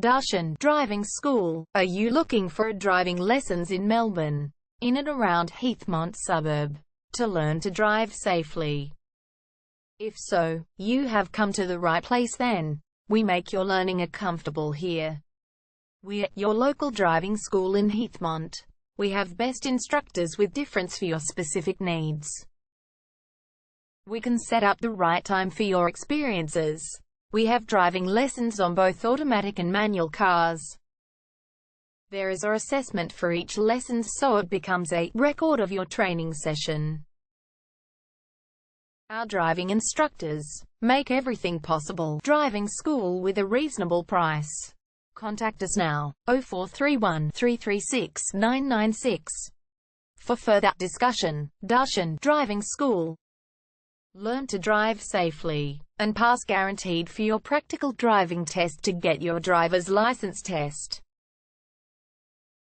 Darshan Driving School. Are you looking for driving lessons in Melbourne, in and around Heathmont suburb, to learn to drive safely? If so, you have come to the right place then. We make your learning comfortable here. We're your local driving school in Heathmont. We have best instructors with difference for your specific needs. We can set up the right time for your experiences. We have driving lessons on both automatic and manual cars. There is an assessment for each lesson, so it becomes a record of your training session. Our driving instructors make everything possible. Driving school with a reasonable price. Contact us now, 0431 336 996. For further discussion. Darshan Driving School. Learn to drive safely and pass guaranteed for your practical driving test to get your driver's license test.